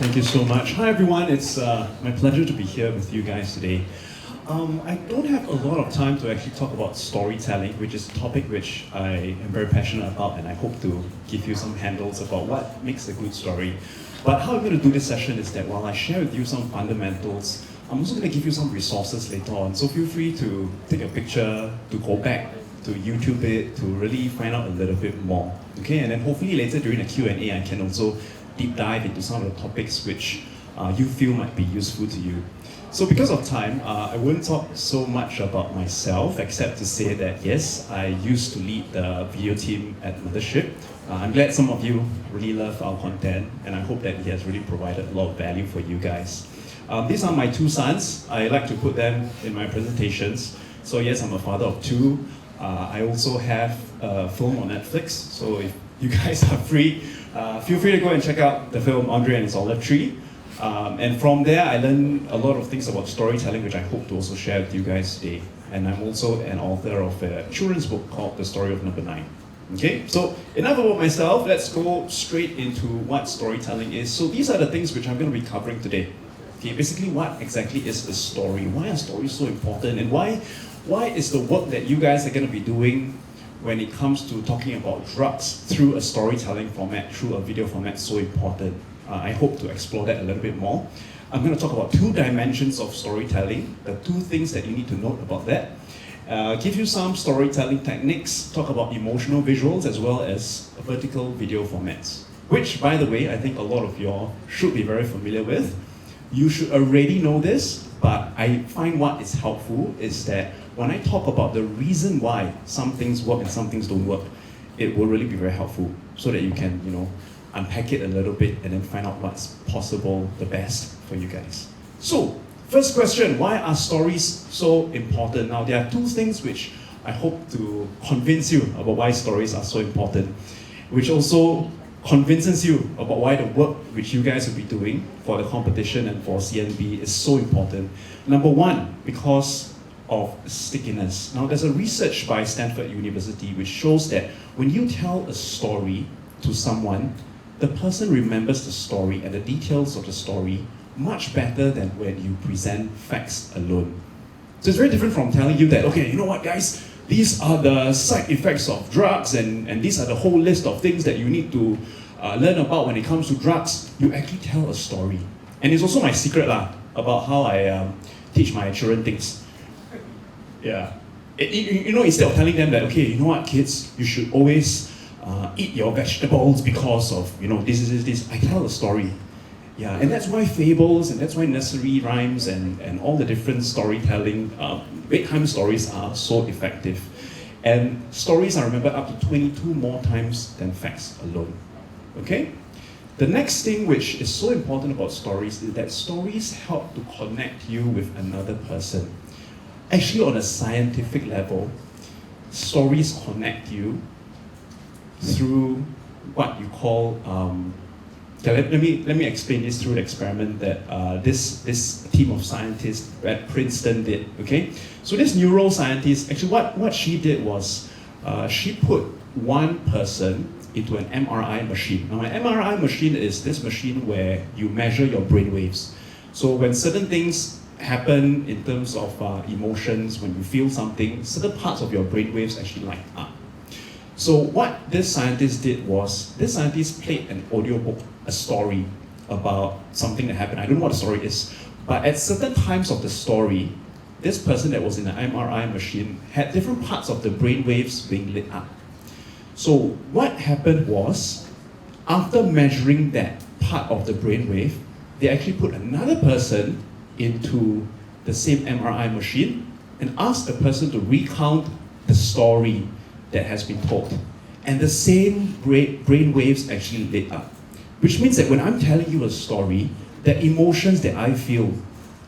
Thank you so much. Hi everyone, it's my pleasure to be here with you guys today. I don't have a lot of time to actually talk about storytelling, which is a topic which I am very passionate about, and I hope to give you some handles about what makes a good story. But how I'm going to do this session is that while I share with you some fundamentals, I'm also going to give you some resources later on. So feel free to take a picture, to go back, to YouTube it, to really find out a little bit more. Okay, and then hopefully later during the Q&A, I can also deep dive into some of the topics which you feel might be useful to you. So because of time, I won't talk so much about myself, except to say that yes, I used to lead the video team at Mothership. I'm glad some of you really love our content, and I hope that it has really provided a lot of value for you guys. These are my two sons. I like to put them in my presentations. So yes, I'm a father of two. I also have a film on Netflix, so if you guys are free, feel free to go and check out the film Andre and His Olive Tree. And from there, I learned a lot of things about storytelling, which I hope to also share with you guys today. And I'm also an author of a children's book called The Story of Number 9. Okay, so enough about myself, let's go straight into what storytelling is. So these are the things which I'm going to be covering today. Okay, basically what exactly is a story? Why are stories so important? And why is the work that you guys are going to be doing when it comes to talking about drugs through a storytelling format, through a video format, so important? I hope to explore that a little bit more. I'm going to talk about two dimensions of storytelling, the two things that you need to note about that. Give you some storytelling techniques, talk about emotional visuals as well as vertical video formats, which, by the way, I think a lot of y'all should be very familiar with. You should already know this, but I find what is helpful is that when I talk about the reason why some things work and some things don't work, it will really be very helpful so that you can, unpack it a little bit and then find out what's possible, the best for you guys. So, first question, why are stories so important? Now, there are two things which I hope to convince you about why stories are so important, which also convinces you about why the work which you guys will be doing for the competition and for CNB is so important. Number one, because of stickiness. Now, there's a research by Stanford University which shows that when you tell a story to someone, the person remembers the story and the details of the story much better than when you present facts alone. So it's very different from telling you that, okay, you know what guys, these are the side effects of drugs and these are the whole list of things that you need to learn about when it comes to drugs. You actually tell a story. And it's also my secret about how I teach my children things. Yeah. Instead of telling them that, okay, you know what kids, you should always eat your vegetables because of, this. I tell a story. Yeah, and that's why fables and that's why nursery rhymes and all the different storytelling, bedtime stories are so effective. And stories are remembered up to 22 more times than facts alone. Okay? The next thing which is so important about stories is that stories help to connect you with another person. Actually, on a scientific level, stories connect you through what you call let me explain this through the experiment that this team of scientists at Princeton did. Okay, so this neuroscientist, actually what she did was she put one person into an MRI machine. Now an MRI machine is this machine where you measure your brain waves. So when certain things happen in terms of emotions, when you feel something, certain parts of your brain waves actually light up. So what this scientist did was, this scientist played an audiobook, a story about something that happened. I don't know what the story is, but at certain times of the story, this person that was in the MRI machine had different parts of the brain waves being lit up. So what happened was, after measuring that part of the brain wave, they actually put another person into the same MRI machine and asked the person to recount the story that has been told. And the same brain waves actually lit up. Which means that when I'm telling you a story, the emotions that I feel,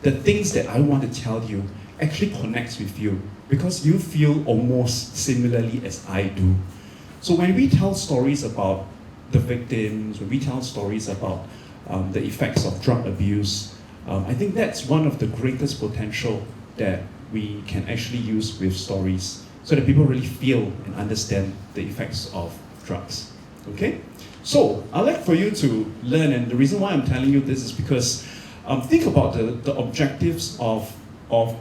the things that I want to tell you, actually connects with you because you feel almost similarly as I do. So when we tell stories about the victims, when we tell stories about the effects of drug abuse, I think that's one of the greatest potential that we can actually use with stories, so that people really feel and understand the effects of drugs. Okay? So, I'd like for you to learn, and the reason why I'm telling you this is because think about the objectives of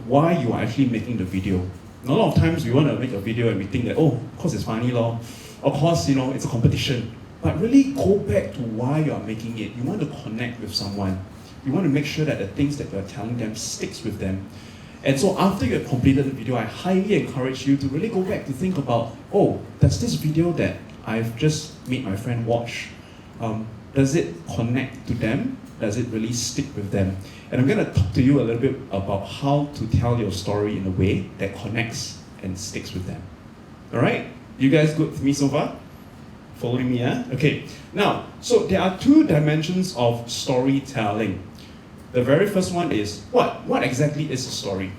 why you are actually making the video. A lot of times we want to make a video and we think that, oh, of course it's funny, lor. Of course, it's a competition. But really go back to why you are making it. You want to connect with someone. You want to make sure that the things that you're telling them sticks with them. And so after you have completed the video, I highly encourage you to really go back to think about, oh, does this video that I've just made my friend watch, does it connect to them? Does it really stick with them? And I'm going to talk to you a little bit about how to tell your story in a way that connects and sticks with them. All right? You guys good with me so far? Following me, yeah? Okay. Now, so there are two dimensions of storytelling. The very first one is what exactly is a story?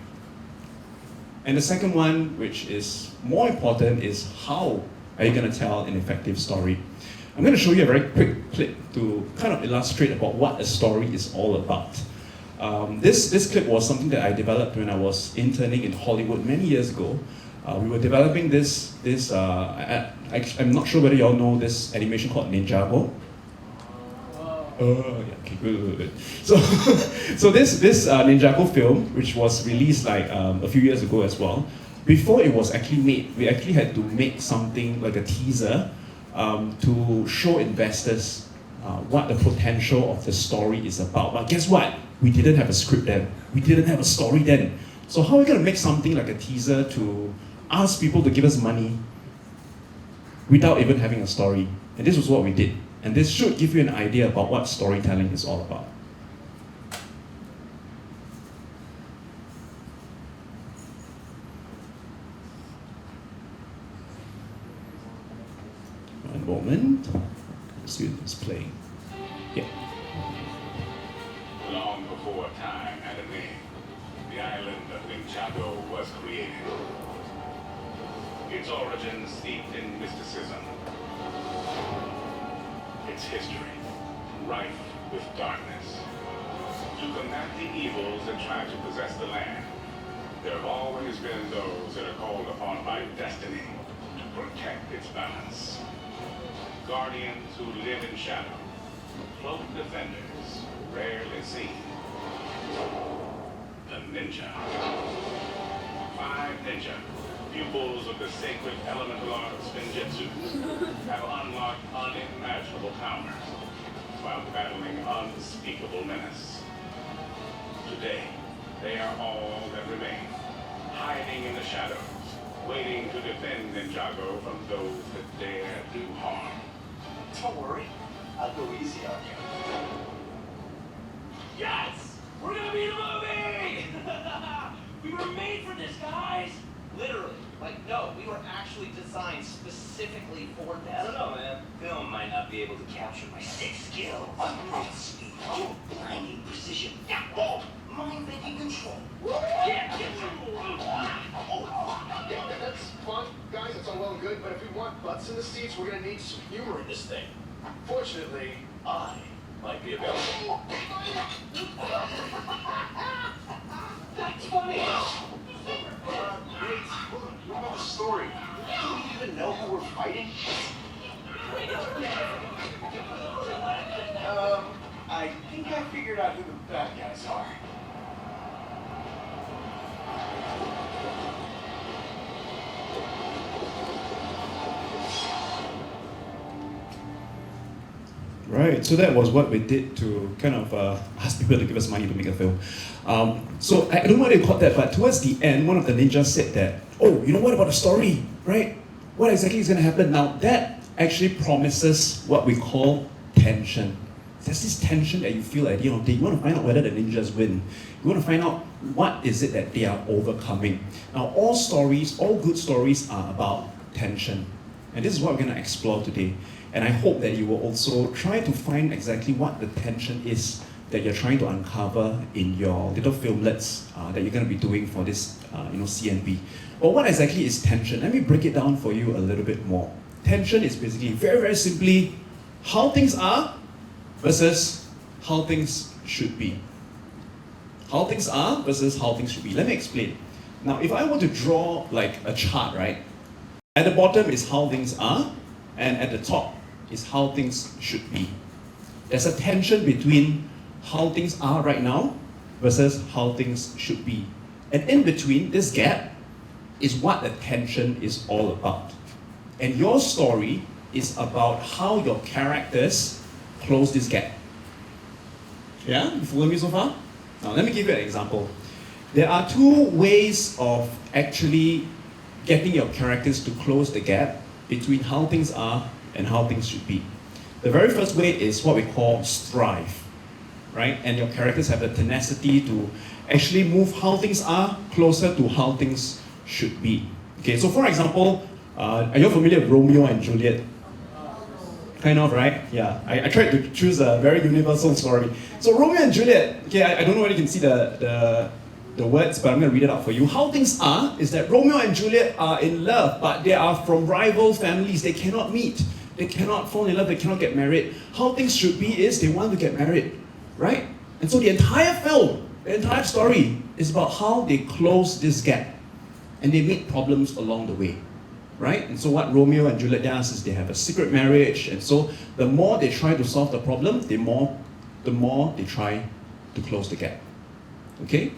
And the second one, which is more important, is how are you going to tell an effective story? I'm going to show you a very quick clip to kind of illustrate about what a story is all about. This clip was something that I developed when I was interning in Hollywood many years ago. We were developing I'm not sure whether you all know this animation called Ninjago. Yeah, okay, good. So this Ninjago film, which was released like a few years ago as well, before it was actually made, we actually had to make something like a teaser to show investors what the potential of the story is about. But guess what? We didn't have a script then. We didn't have a story then. So how are we going to make something like a teaser to ask people to give us money without even having a story? And this was what we did. And this should give you an idea about what storytelling is all about. One moment. Let's see if it's playing. Yeah. Long before time had a name, the island of Ninjago was created. Its origins steeped in mysticism. Its history rife with darkness. To combat the evils that try to possess the land, there have always been those that are called upon by destiny to protect its balance. Guardians who live in shadow, cloak defenders, rarely seen. The ninja. 5 ninja, pupils of the sacred elemental art of Spinjitzu, have unlocked unimaginable powers while battling unspeakable menace. Today, they are all that remain, hiding in the shadows, waiting to defend Ninjago from those that dare do harm. Don't worry, I'll go easy on you. Yes! We're gonna be in a movie! We were made for this, guys! Literally. Like, no, we were actually designed specifically for this. I don't know, man. Film might not be able to capture my 6 skills. Unmatched speed, blinding precision, mind-bending control. Yeah, Yeah, that's fun, guys. It's all well and good, but if we want butts in the seats, we're gonna need some humor in this thing. Fortunately, I might be available. That's funny. Great. What about the story? Do we even know who we're fighting? I think I figured out who the bad guys are. Right, so that was what we did to kind of ask people to give us money to make a film. So I don't know why they caught that, but towards the end, one of the ninjas said that, oh, you know what about the story, right? What exactly is going to happen? Now that actually promises what we call tension. There's this tension that you feel at the end of the day. You want to find out whether the ninjas win. You want to find out what is it that they are overcoming. Now all stories, all good stories are about tension. And this is what we're going to explore today. And I hope that you will also try to find exactly what the tension is that you're trying to uncover in your little filmlets that you're going to be doing for this CNB. But what exactly is tension? Let me break it down for you a little bit more. Tension is basically very, very simply how things are versus how things should be. How things are versus how things should be. Let me explain. Now, if I were to draw like a chart, right? At the bottom is how things are, and at the top is how things should be. There's a tension between how things are right now versus how things should be. And in between, this gap is what the tension is all about. And your story is about how your characters close this gap. Yeah? You follow me so far? Now, let me give you an example. There are two ways of actually getting your characters to close the gap between how things are and how things should be. The very first way is what we call strive, right? And your characters have the tenacity to actually move how things are closer to how things should be. Okay, so for example, are you familiar with Romeo and Juliet? Kind of, right? Yeah, I tried to choose a very universal story. So Romeo and Juliet, okay, I don't know whether you can see the words, but I'm going to read it out for you. How things are is that Romeo and Juliet are in love, but they are from rival families. They cannot meet. They cannot fall in love. They cannot get married. How things should be is they want to get married, right? And so the entire film, the entire story is about how they close this gap. And they meet problems along the way, right? And so what Romeo and Juliet does is they have a secret marriage. And so the more they try to solve the problem, the more they try to close the gap, okay?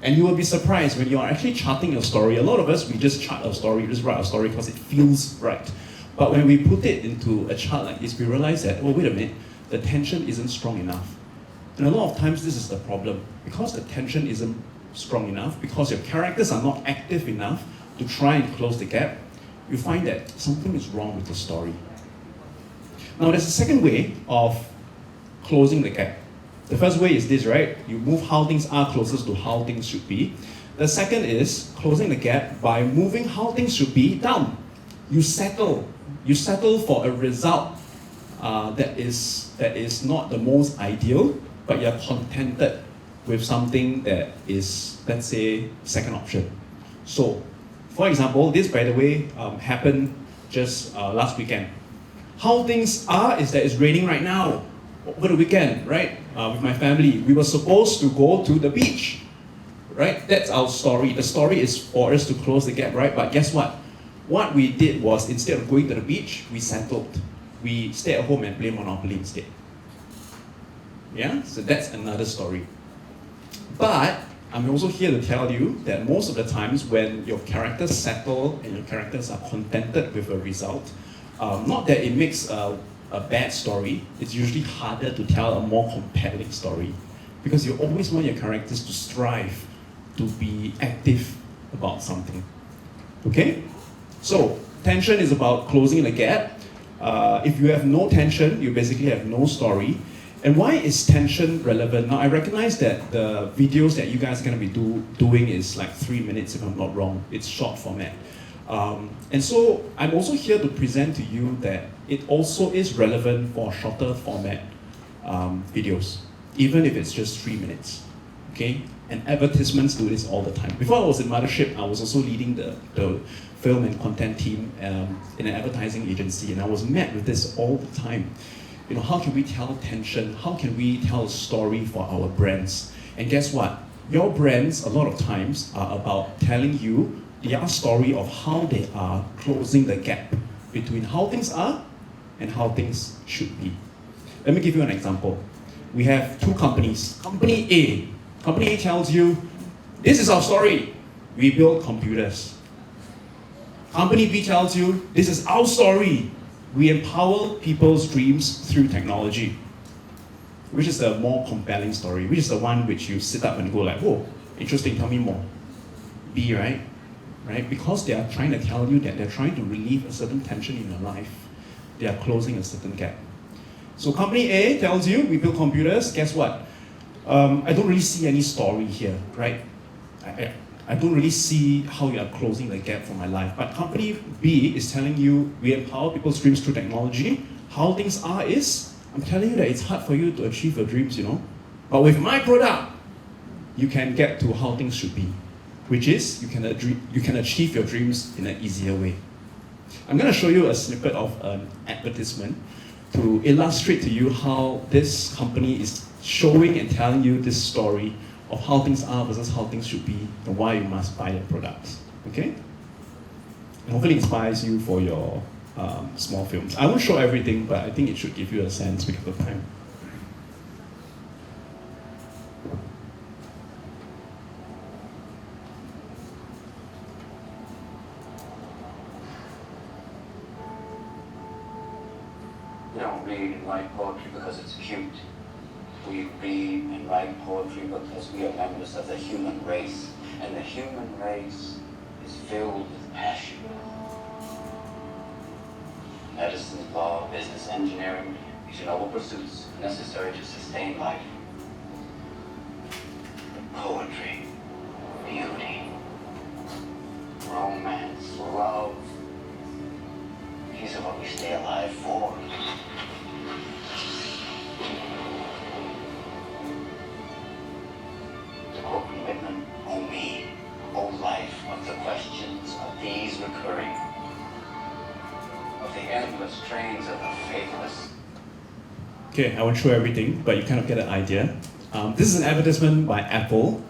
And you will be surprised when you are actually charting your story. A lot of us, we just chart our story, we just write our story because it feels right. But when we put it into a chart like this, we realize that, oh, wait a minute, the tension isn't strong enough. And a lot of times this is the problem. Because the tension isn't strong enough, because your characters are not active enough to try and close the gap, you find that something is wrong with the story. Now there's a second way of closing the gap. The first way is this, right? You move how things are closest to how things should be. The second is closing the gap by moving how things should be down. You settle for a result that is not the most ideal, but you're contented with something that is, let's say, second option. So, for example, this, by the way, happened just last weekend. How things are is that it's raining right now over the weekend, right? With my family, we were supposed to go to the beach, right? That's our story. The story is for us to close the gap, right? But guess what? What we did was, instead of going to the beach, we settled. We stayed at home and played Monopoly instead. Yeah? So that's another story. But I'm also here to tell you that most of the times when your characters settle and your characters are contented with a result, not that it makes a bad story, it's usually harder to tell a more compelling story. Because you always want your characters to strive, to be active about something. Okay? So, tension is about closing the gap. If you have no tension, you basically have no story. And why is tension relevant? Now, I recognize that the videos that you guys are going to be doing is like 3 minutes, if I'm not wrong. It's short format. And so, I'm also here to present to you that it also is relevant for shorter format videos, even if it's just 3 minutes. Okay? And advertisements do this all the time. Before I was in Mothership, I was also leading the film and content team in an advertising agency, and I was met with this all the time. You know, how can we tell tension? How can we tell a story for our brands? And guess what? Your brands, a lot of times, are about telling you their story of how they are closing the gap between how things are and how things should be. Let me give you an example. We have two companies. Company A tells you, this is our story. We build computers. Company B tells you, this is our story. We empower people's dreams through technology. Which is the more compelling story? Which is the one which you sit up and go like, whoa, interesting, tell me more. B, right? Right? Because they are trying to tell you that they're trying to relieve a certain tension in your life. They are closing a certain gap. So company A tells you, we build computers, guess what? I don't really see any story here, right? I don't really see how you are closing the gap for my life. But company B is telling you, we empower people's dreams through technology. How things are is, I'm telling you that it's hard for you to achieve your dreams, you know. But with my product, you can get to how things should be, which is you can achieve your dreams in an easier way. I'm going to show you a snippet of an advertisement to illustrate to you how this company is showing and telling you this story of how things are versus how things should be and why you must buy their products. Okay? And hopefully it inspires you for your small films. I won't show everything, but I think it should give you a sense because of time. We don't read and write poetry because it's cute. We read and write poetry because we are members of the human race, and the human race is filled with passion. Medicine, law, business, engineering, these are noble pursuits necessary to sustain life. But poetry, beauty, romance, love, these are what we stay alive for. To quote from Whitman, "O me, O life of the questions of these recurring, of the endless trains of the faithless." Okay, I won't show everything, but you kind of get an idea. This is an advertisement by Apple.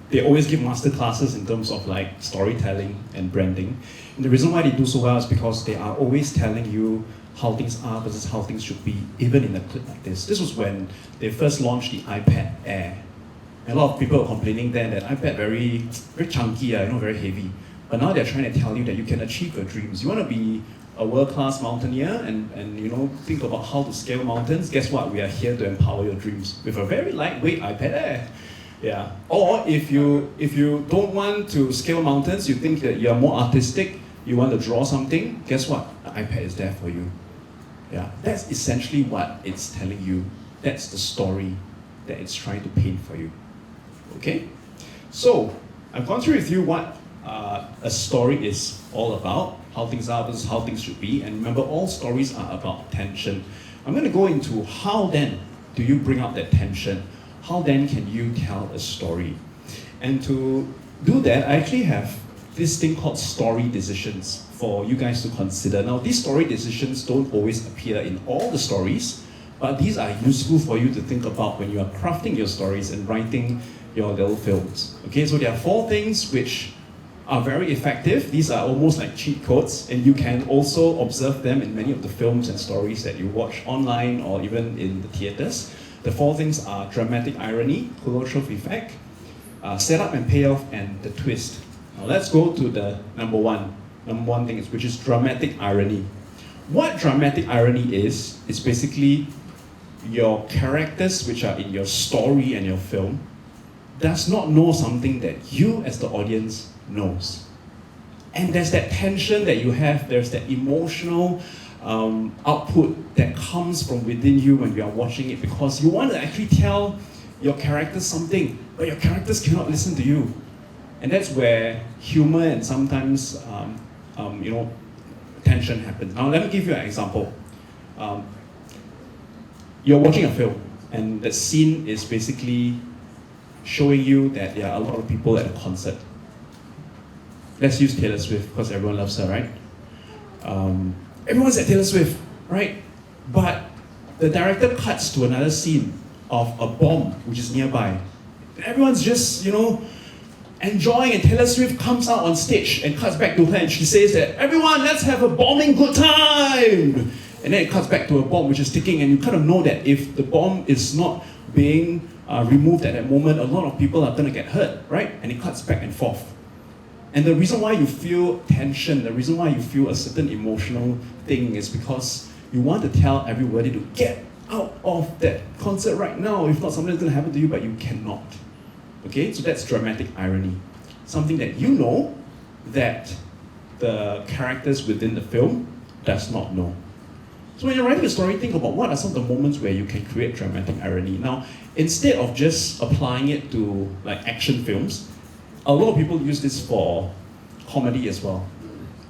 They always give master classes in terms of like storytelling and branding. And the reason why they do so well is because they are always telling you how things are versus how things should be, even in a clip like this. This was when they first launched the iPad Air. And a lot of people were complaining then that iPad very chunky, very heavy. But now they're trying to tell you that you can achieve your dreams. You want to be a world-class mountaineer and think about how to scale mountains. Guess what? We are here to empower your dreams with a very lightweight iPad Air. Yeah. Or if you don't want to scale mountains, you think that you're more artistic, you want to draw something, guess what? The iPad is there for you. Yeah. That's essentially what it's telling you. That's the story that it's trying to paint for you. Okay? So, I've gone through with you what a story is all about, how things are versus how things should be, and remember, all stories are about tension. I'm going to go into how then do you bring out that tension? How then can you tell a story? And to do that, I actually have this thing called story decisions for you guys to consider. Now, these story decisions don't always appear in all the stories, but these are useful for you to think about when you are crafting your stories and writing your little films. Okay, so there are 4 things which are very effective. These are almost like cheat codes, and you can also observe them in many of the films and stories that you watch online or even in the theaters. The 4 things are dramatic irony, holotroph effect, setup and payoff, and the twist. Now let's go to the number one thing, which is dramatic irony. What dramatic irony is basically your characters, which are in your story and your film, does not know something that you as the audience knows. And there's that tension that you have, there's that emotional output that comes from within you when you are watching it, because you want to actually tell your characters something, but your characters cannot listen to you. And that's where humor and sometimes tension happens. Now let me give you an example. You're watching a film, and the scene is basically showing you that there are a lot of people at a concert. Let's use Taylor Swift, because everyone loves her, right? Everyone's at Taylor Swift, right? But the director cuts to another scene of a bomb which is nearby. Everyone's just, enjoying, and Taylor Swift comes out on stage and cuts back to her, and she says that, "Everyone, let's have a bombing good time!" And then it cuts back to a bomb which is ticking, and you kind of know that if the bomb is not being removed at that moment, a lot of people are going to get hurt, right? And it cuts back and forth. And the reason why you feel tension, the reason why you feel a certain emotional thing is because you want to tell everybody to get out of that concert right now. If not, something's going to happen to you, but you cannot. Okay, so that's dramatic irony. Something that you know that the characters within the film does not know. So when you're writing a story, think about what are some of the moments where you can create dramatic irony. Now, instead of just applying it to like action films, a lot of people use this for comedy as well.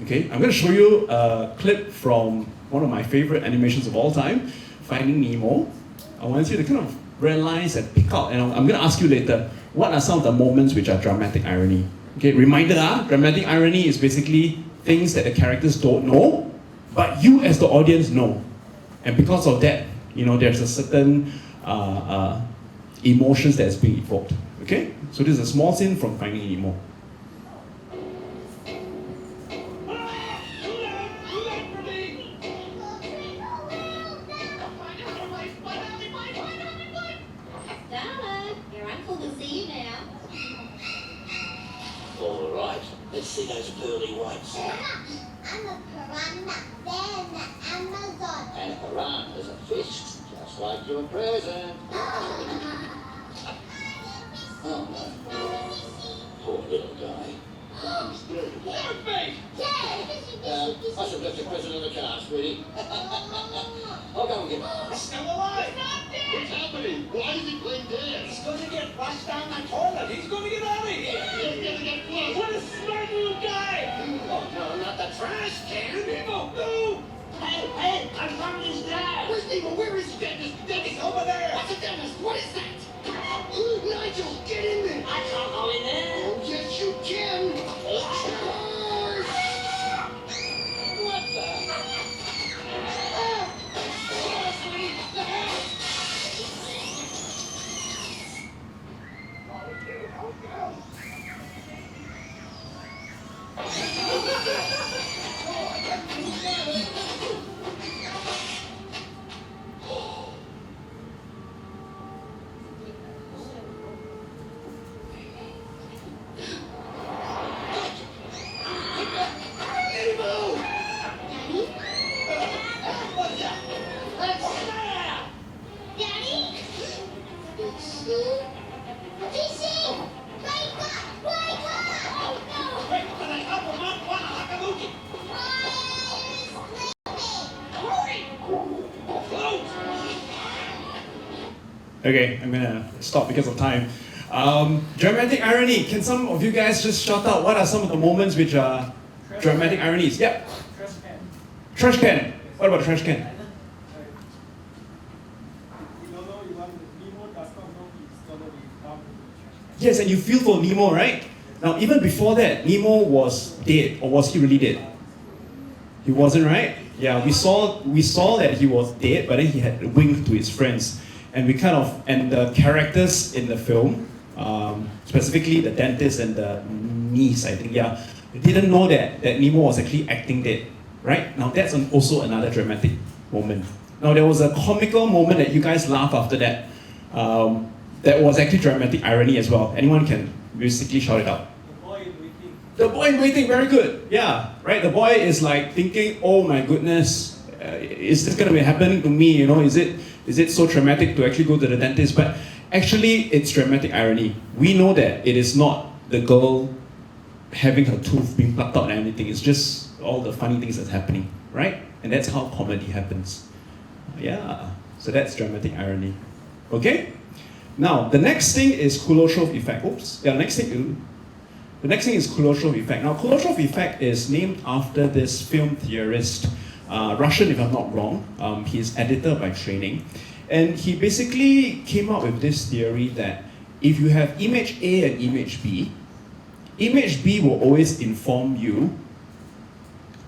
Okay, I'm going to show you a clip from one of my favorite animations of all time, Finding Nemo. I want you to kind of realize and pick out, and I'm going to ask you later, what are some of the moments which are dramatic irony? Okay, reminder, dramatic irony is basically things that the characters don't know, but you as the audience know. And because of that, there's a certain emotions that's being evoked. Okay? So this is a small scene from Finding Nemo. see those pearly whites? I'm a piranha. They're in the Amazon. And a piranha is a fish, just like your present. Oh no. Poor little guy. He's dead. Perfect! Dad! I should have left your present in the car, sweetie. I'll go and get it. He's still alive! Stop What's there! happening? Why is he playing dance? He's gonna get flushed down the toilet. He's gonna get out of here. He's gonna get flushed. What a smart little guy! Oh no, not the trash can! Nemo, no! Hey, I found his dad! Where's Nemo? Where is he? Dentist! He's over there! What's a dentist? What is that? Nigel, get in there! I can't go in there! Oh, yes, you can! Charge! What the? Daddy? Fishing! Wake up! Wake up! Oh no! Wait, can I help him out? Wanna hakabuki? Float! Okay, I'm gonna stop because of time. Dramatic irony. Can some of you guys just shout out what are some of the moments which are dramatic ironies? Yeah. Trash can. Trash can. What about the trash can? You don't know, you want Nemo does not know he's gonna be down in the trash can. Yes, and you feel for Nemo, right? Now, even before that, Nemo was dead, or was he really dead? He wasn't, right? Yeah, we saw that he was dead, but then he had winked to his friends, and the characters in the film, specifically the dentist and the niece, I think, yeah, didn't know that Nemo was actually acting dead, right? Now that's also another dramatic moment. Now there was a comical moment that you guys laughed after that. That was actually dramatic irony as well. Anyone can basically shout it out. The boy in waiting. The boy in waiting, very good. Yeah, right. The boy is like thinking, "Oh my goodness, is this going to be happening to me? You know, is it so traumatic to actually go to the dentist?" But actually, it's dramatic irony. We know that it is not the girl having her tooth being plucked out and anything. It's just all the funny things that's happening, right? And that's how comedy happens. Yeah. So that's dramatic irony. Okay. Now the next thing is Kuleshov effect. Oops. Yeah. The next thing is Kuleshov effect. Now, Kuleshov effect is named after this film theorist, Russian if I'm not wrong. He's editor by training. And he basically came up with this theory that if you have image A and image B will always inform you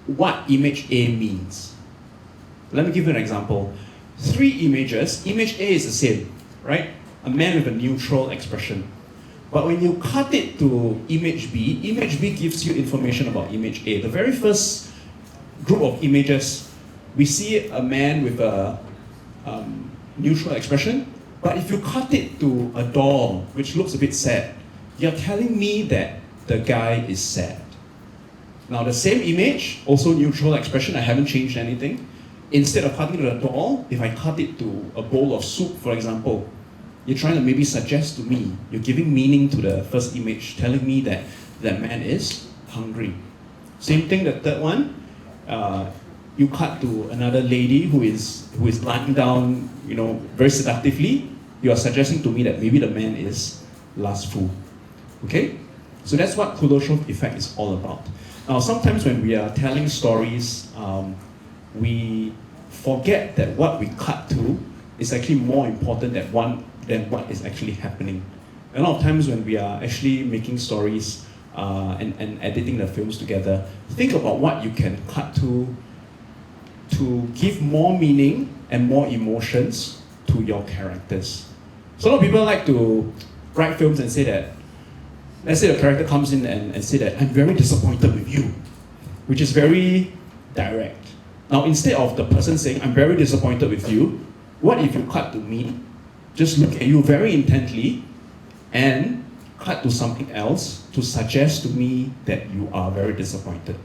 what image A means. Let me give you an example. 3 images, image A is the same, right? A man with a neutral expression. But when you cut it to image B gives you information about image A. The very first group of images, we see a man with a neutral expression. But if you cut it to a doll, which looks a bit sad, you're telling me that the guy is sad. Now the same image, also neutral expression, I haven't changed anything. Instead of cutting to the doll, if I cut it to a bowl of soup, for example, you're trying to maybe suggest to me, you're giving meaning to the first image, telling me that that man is hungry. Same thing, the third one, you cut to another lady who is lying down, very seductively. You are suggesting to me that maybe the man is lustful. Okay? So that's what Kuleshov effect is all about. Now, sometimes when we are telling stories, we forget that what we cut to is actually more important than what is actually happening. A lot of times when we are actually making stories and editing the films together, think about what you can cut to give more meaning and more emotions to your characters. So a lot of people like to write films and say that, let's say the character comes in and say that, "I'm very disappointed with you," which is very direct. Now, instead of the person saying, "I'm very disappointed with you," what if you cut to me, just look at you very intently, and cut to something else to suggest to me that you are very disappointed.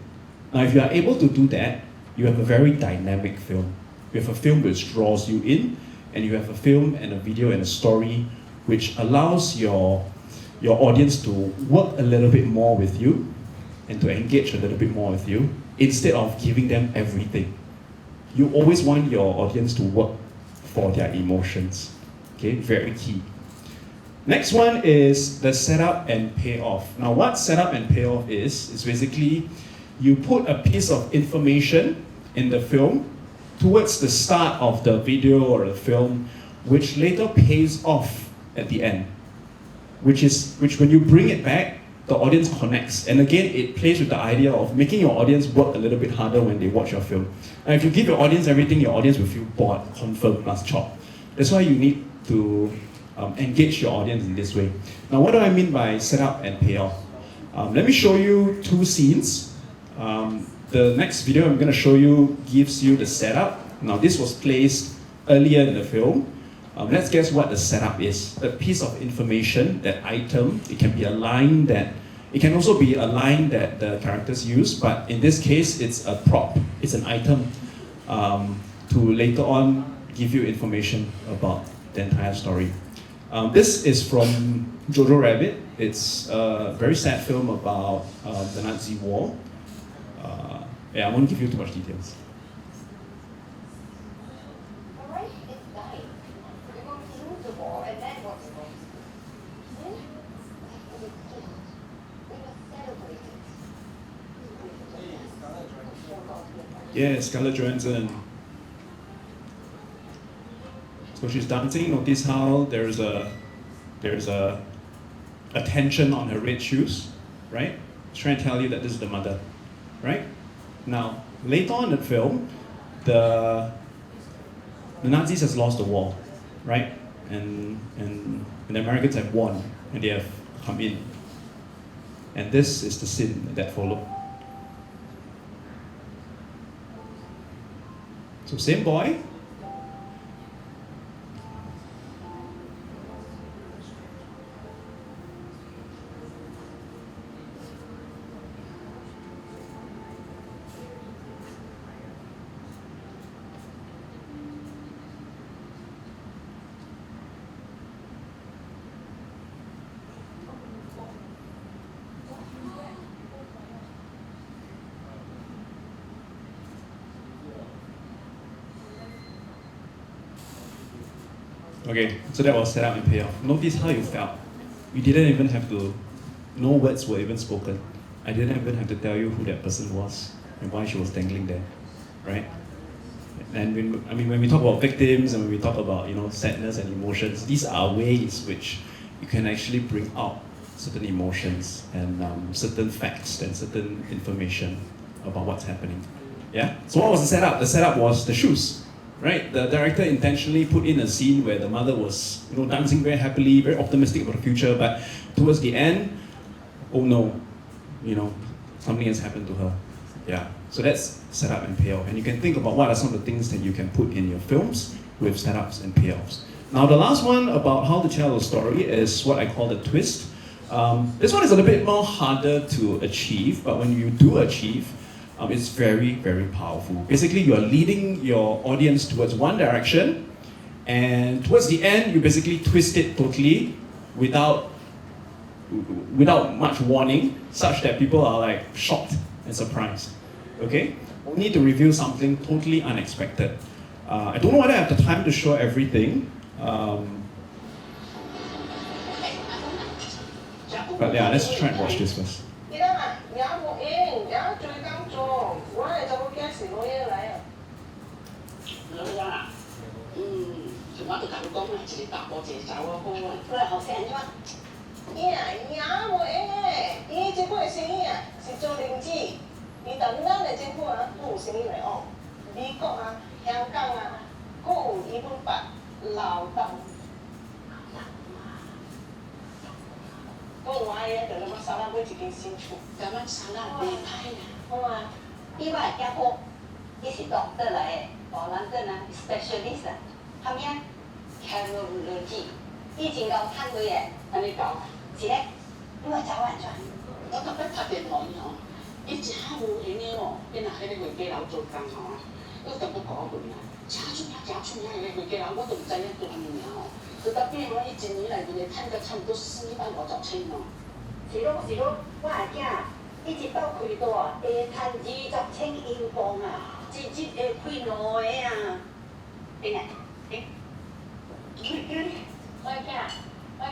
Now, if you are able to do that, you have a very dynamic film. You have a film which draws you in, and you have a film and a video and a story which allows your audience to work a little bit more with you and to engage a little bit more with you instead of giving them everything. You always want your audience to work for their emotions. Okay, very key. Next one is the setup and payoff. Now, what setup and payoff is basically you put a piece of information in the film towards the start of the video or the film, which later pays off at the end. Which when you bring it back, the audience connects. And again, it plays with the idea of making your audience work a little bit harder when they watch your film. And if you give your audience everything, your audience will feel bored, confirmed, plus chop. That's why you need to engage your audience in this way. Now, what do I mean by setup and payoff? Let me show you two scenes. The next video I'm going to show you gives you the setup. Now, this was placed earlier in the film. Let's guess what the setup is. A piece of information, that item. It can be a line that, it can also be a line that the characters use, but in this case, it's a prop. It's an item to later on give you information about the entire story. This is from Jojo Rabbit. It's a very sad film about the Nazi war. I won't give you too much details. Yeah, Scarlett Johansson. So she's dancing. Notice how there's a tension on her red shoes, right? It's trying to tell you that this is the mother, right? Now, later on in the film, the Nazis has lost the war, right? And the Americans have won, and they have come in. And this is the scene that followed. So same boy. Okay, so that was setup and payoff. Notice how you felt. We didn't even have to, no words were even spoken. I didn't even have to tell you who that person was and why she was dangling there, right? And when we talk about victims and when we talk about sadness and emotions, these are ways which you can actually bring out certain emotions and certain facts and certain information about what's happening. Yeah. So what was the setup? The setup was the shoes. Right, the director intentionally put in a scene where the mother was, dancing very happily, very optimistic about the future, but towards the end, oh no, something has happened to her. Yeah, so that's setup and payoff, and you can think about what are some of the things that you can put in your films with setups and payoffs. Now, the last one about how to tell a story is what I call the twist. This one is a little bit more harder to achieve, but when you do achieve, it's very, very powerful. Basically, you're leading your audience towards one direction, and towards the end, you basically twist it totally without much warning, such that people are like shocked and surprised. Okay? Only to reveal something totally unexpected. I don't know whether I have the time to show everything. But yeah, let's try and watch this first. specialist 他们 cardiology 以前搞摊位的，安尼搞，一个我早晚转。我特别拍电话哦，伊真无闲的哦，伊若喺咧会计楼做工吼，我特别讲我问啊，真出名，迄个会计楼我都唔知影对面哦，就特别我伊一年内面趁到差不多450,000哦。是咯，我阿囝伊一包开大，会趁20,000英镑啊，一日会开5个啊。顶啊，顶。我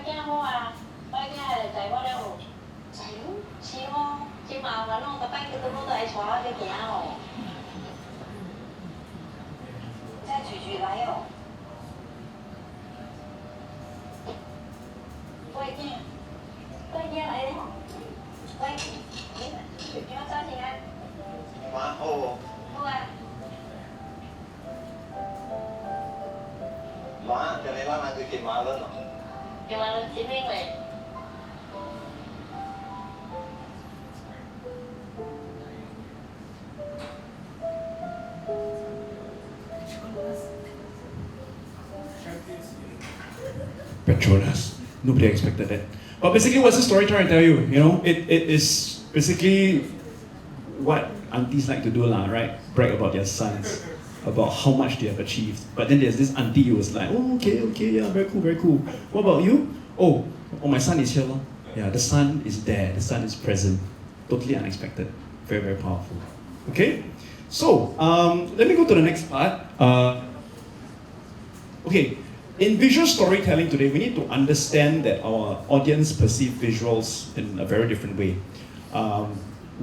囝好啊，我囝在我了哦。在咯，是哦，真麻烦哦，逐摆叫到我都来带我去行哦。再举来哦。我囝来了。你要早点啊。妈，好。好啊。妈，叫你拉那去见马伦咯。叫马伦见面未？Petronas. Nobody expected that. But basically, what's the story trying to tell you? You know, it is basically what aunties like to do, right? Brag about their sons, about how much they have achieved. But then there's this auntie who was like, oh, okay, yeah, very cool. What about you? Oh, my son is here, lor. Yeah, the son is there, the son is present. Totally unexpected. Very powerful. Okay? So, let me go to the next part. Okay. In visual storytelling today, we need to understand that our audience perceive visuals in a very different way.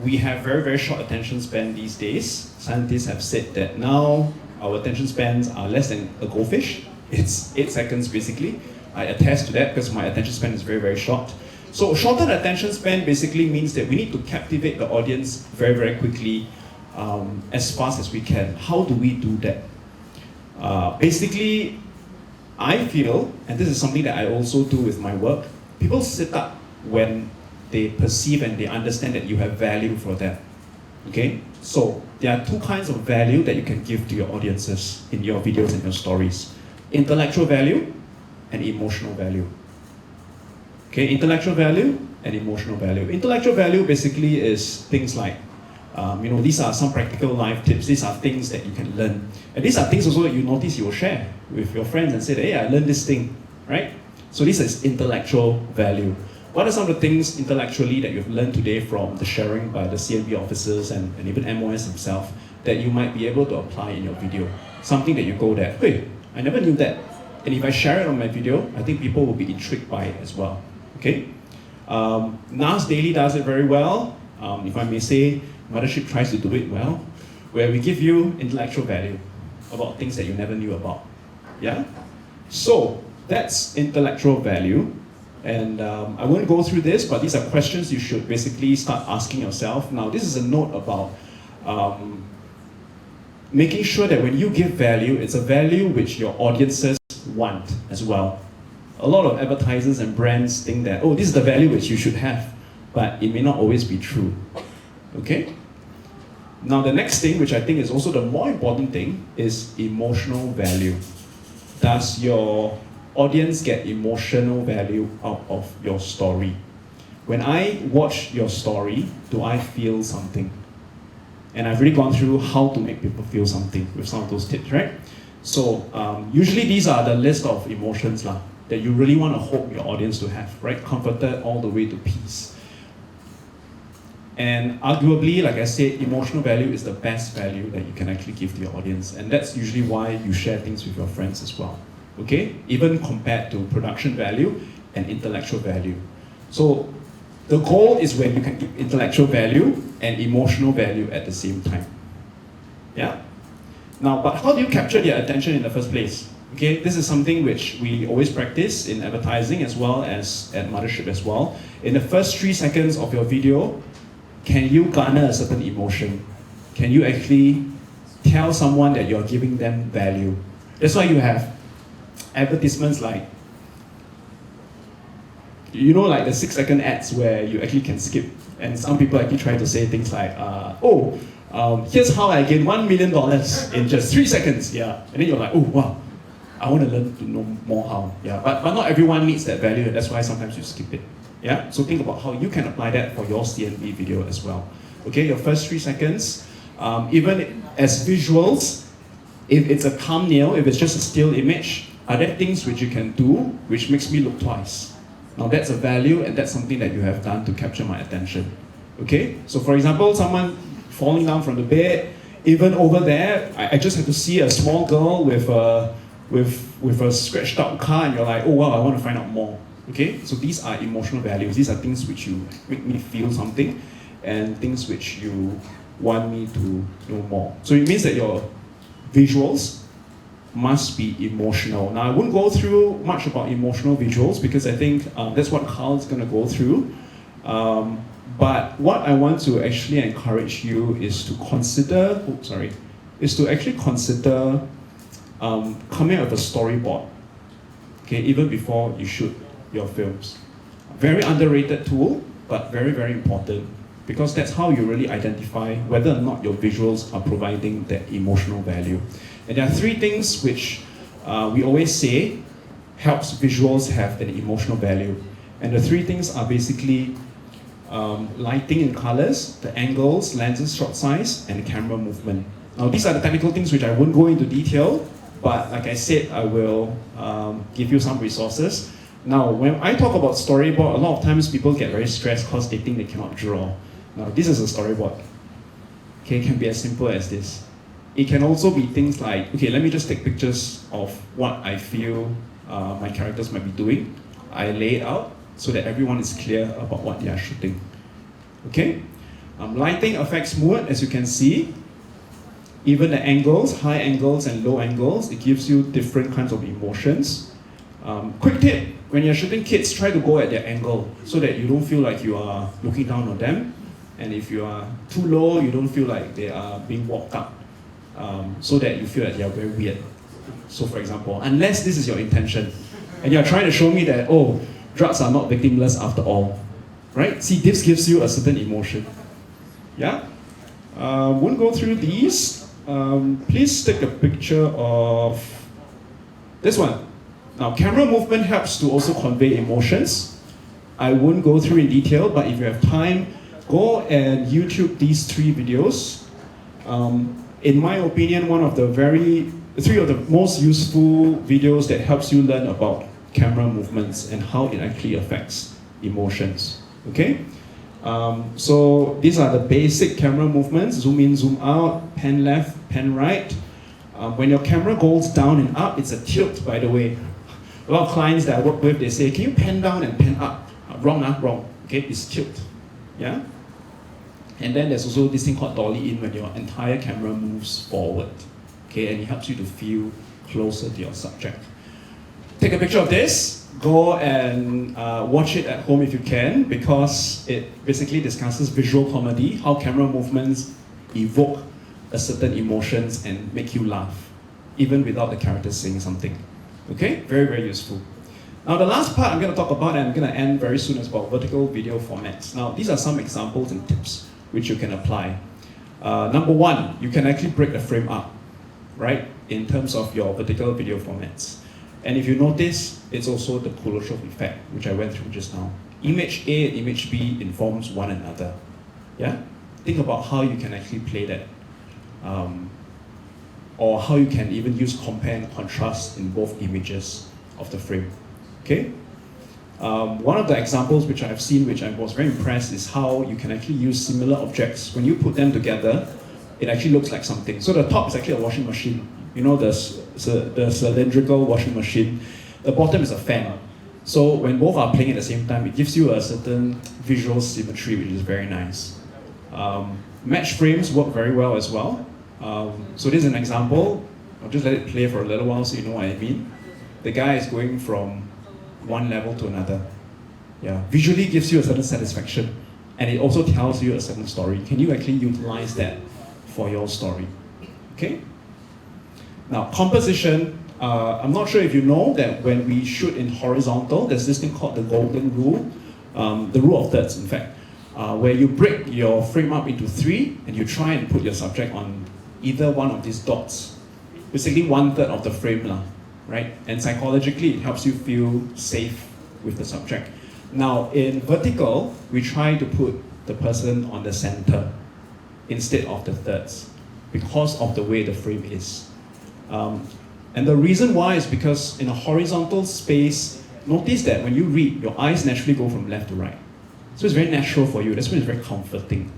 We have very short attention span these days. Scientists have said that now our attention spans are less than a goldfish. It's 8 seconds basically. I attest to that because my attention span is very short. So shortened attention span basically means that we need to captivate the audience very quickly, as fast as we can. How do we do that? Basically, I feel, and this is something that I also do with my work, people sit up when they perceive and they understand that you have value for them. Okay? So there are two kinds of value that you can give to your audiences in your videos and your stories. Intellectual value and emotional value. Okay, intellectual value and emotional value. Intellectual value basically is things like, these are some practical life tips. These are things that you can learn. And these are things also that you notice you will share with your friends and say, hey, I learned this thing, right? So this is intellectual value. What are some of the things intellectually that you've learned today from the sharing by the CNB officers and even MOS himself that you might be able to apply in your video? Something that you go there, hey, I never knew that. And if I share it on my video, I think people will be intrigued by it as well, okay? Nas Daily does it very well. If I may say, Mothership tries to do it well, where we give you intellectual value about things that you never knew about. Yeah? So, that's intellectual value. And I won't go through this, but these are questions you should basically start asking yourself. Now, this is a note about making sure that when you give value, it's a value which your audiences want as well. A lot of advertisers and brands think that, oh, this is the value which you should have, but it may not always be true. Okay? Now the next thing, which I think is also the more important thing, is emotional value. Does your audience get emotional value out of your story? When I watch your story, do I feel something? And I've really gone through how to make people feel something with some of those tips, right? So usually these are the list of emotions that you really want to hope your audience to have, right? Comforted all the way to peace. And arguably, like I said, emotional value is the best value that you can actually give to your audience. And that's usually why you share things with your friends as well. Okay? Even compared to production value and intellectual value. So the goal is when you can give intellectual value and emotional value at the same time. Yeah? Now, but how do you capture their attention in the first place? Okay, this is something which we always practice in advertising as well as at Mothership as well. In the first 3 seconds of your video, can you garner a certain emotion? Can you actually tell someone that you're giving them value? That's why you have advertisements like, like the 6-second ads where you actually can skip. And some people actually try to say things like, here's how I gain $1 million in just 3 seconds. Yeah. And then you're like, oh, wow, I want to learn to know more how. Yeah. But not everyone needs that value. That's why sometimes you skip it. Yeah, so think about how you can apply that for your CNB video as well. Okay, your first 3 seconds, even as visuals, if it's a thumbnail, if it's just a still image, are there things which you can do which makes me look twice? Now that's a value and that's something that you have done to capture my attention. Okay, so for example, someone falling down from the bed, even over there, I just have to see a small girl with a scratched out car and you're like, oh wow, I want to find out more. Okay, so these are emotional values. These are things which you make me feel something and things which you want me to know more. So it means that your visuals must be emotional. Now, I won't go through much about emotional visuals because I think that's what Carl's going to go through. But what I want to actually encourage you is to consider, coming up with a storyboard, okay, even before you shoot your films. Very underrated tool, but very, very important because that's how you really identify whether or not your visuals are providing that emotional value. And there are 3 things which we always say helps visuals have an emotional value. And the 3 things are basically lighting and colors, the angles, lenses, shot size, and camera movement. Now these are the technical things which I won't go into detail, but like I said, I will give you some resources. Now, when I talk about storyboard, a lot of times people get very stressed because they think they cannot draw. Now, this is a storyboard. Okay, it can be as simple as this. It can also be things like, okay, let me just take pictures of what I feel my characters might be doing. I lay it out so that everyone is clear about what they are shooting. Okay? Lighting affects mood, as you can see. Even the angles, high angles and low angles, it gives you different kinds of emotions. Quick tip, when you're shooting kids, try to go at their angle so that you don't feel like you are looking down on them. And if you are too low, you don't feel like they are being walked up. So that you feel that they are very weird. So for example, unless this is your intention, and you're trying to show me that, oh, drugs are not victimless after all, right? See, this gives you a certain emotion. Yeah? Won't go through these. Please take a picture of this one. Now, camera movement helps to also convey emotions. I won't go through in detail, but if you have time, go and YouTube these 3 videos. In my opinion, one of the 3 of the most useful videos that helps you learn about camera movements and how it actually affects emotions. Okay? So these are the basic camera movements: zoom in, zoom out, pan left, pan right. When your camera goes down and up, it's a tilt, by the way. A lot of clients that I work with, they say, can you pan down and pan up? Wrong, wrong. Okay, it's tilt. Yeah? And then there's also this thing called dolly in when your entire camera moves forward. Okay, and it helps you to feel closer to your subject. Take a picture of this. Go and watch it at home if you can, because it basically discusses visual comedy, how camera movements evoke a certain emotions and make you laugh, even without the characters saying something. Okay, very, very useful. Now the last part I'm going to talk about, and I'm going to end very soon, is about vertical video formats. Now these are some examples and tips which you can apply. Number 1, you can actually break the frame up, right, in terms of your vertical video formats. And if you notice, it's also the Kuleshov effect, which I went through just now. Image A and image B informs one another. Yeah? Think about how you can actually play that. Or how you can even use compare and contrast in both images of the frame. Okay? One of the examples which I've seen, which I was very impressed, is how you can actually use similar objects. When you put them together, it actually looks like something. So the top is actually a washing machine. You know, the cylindrical washing machine. The bottom is a fan. So when both are playing at the same time, it gives you a certain visual symmetry, which is very nice. Match frames work very well as well. So this is an example. I'll just let it play for a little while so you know what I mean. The guy is going from one level to another. Yeah, visually gives you a certain satisfaction, and it also tells you a certain story. Can you actually utilize that for your story? Okay? Now, composition, I'm not sure if you know that when we shoot in horizontal, there's this thing called the golden rule, the rule of thirds, in fact, where you break your frame up into 3 and you try and put your subject on either one of these dots. Basically 1/3 of the frame, right? And psychologically, it helps you feel safe with the subject. Now, in vertical, we try to put the person on the center instead of the thirds because of the way the frame is. And the reason why is because in a horizontal space, notice that when you read, your eyes naturally go from left to right. So it's very natural for you. That's why it's very comforting,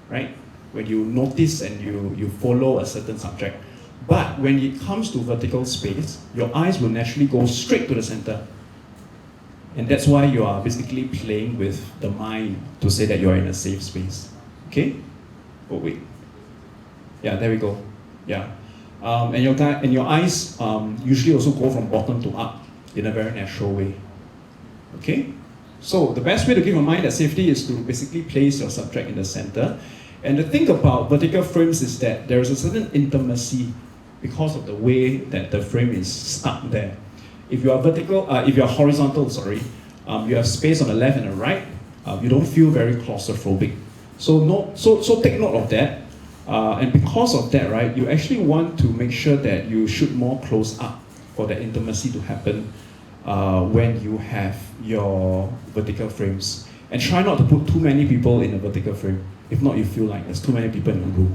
right? When you notice and you follow a certain subject. But when it comes to vertical space, your eyes will naturally go straight to the center. And that's why you are basically playing with the mind to say that you're in a safe space. Okay? Oh, wait. Yeah, there we go. Yeah. And your eyes usually also go from bottom to up in a very natural way. Okay? So the best way to give your mind that safety is to basically place your subject in the center. And the thing about vertical frames is that there is a certain intimacy because of the way that the frame is stuck there. If you are horizontal, you have space on the left and the right, you don't feel very claustrophobic. So take note of that. And because of that, right, you actually want to make sure that you shoot more close up for the intimacy to happen when you have your vertical frames. And try not to put too many people in a vertical frame. If not, you feel like there's too many people in the room.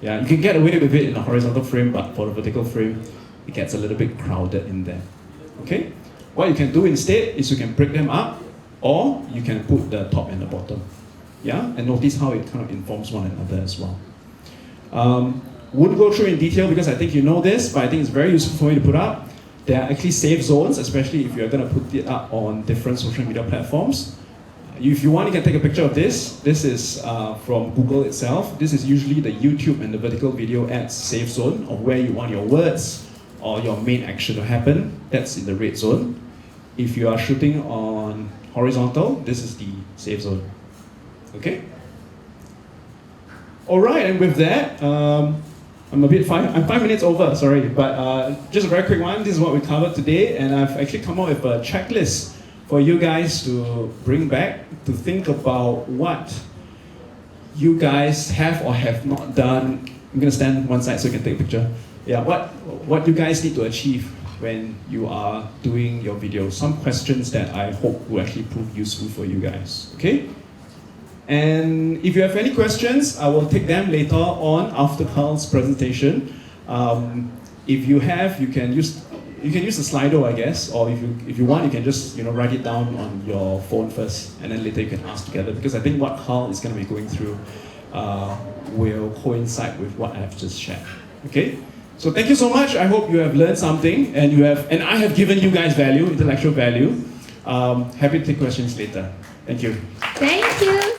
Yeah, you can get away with it in a horizontal frame, but for the vertical frame, it gets a little bit crowded in there. Okay? What you can do instead is you can break them up, or you can put the top and the bottom. Yeah? And notice how it kind of informs one another as well. Wouldn't go through in detail because I think you know this, but I think it's very useful for me to put up. There are actually safe zones, especially if you're going to put it up on different social media platforms. If you want, you can take a picture of this. This is from Google itself. This is usually the YouTube and the vertical video ads safe zone of where you want your words or your main action to happen. That's in the red zone. If you are shooting on horizontal, this is the safe zone. Okay? All right, and with that, I'm 5 minutes over, sorry, but just a very quick one. This is what we covered today, and I've actually come up with a checklist for you guys to bring back to think about what you guys have or have not done. I'm going to stand one side so you can take a picture. Yeah, what you guys need to achieve when you are doing your videos. Some questions that I hope will actually prove useful for you guys. Okay? And if you have any questions, I will take them later on after Carl's presentation. If you have, you can use the Slido, I guess, or if you want, you can just write it down on your phone first, and then later you can ask together. Because I think what Carl is going to be going through will coincide with what I've just shared. Okay, so thank you so much. I hope you have learned something, and I have given you guys value, intellectual value. Happy to take questions later. Thank you. Thank you.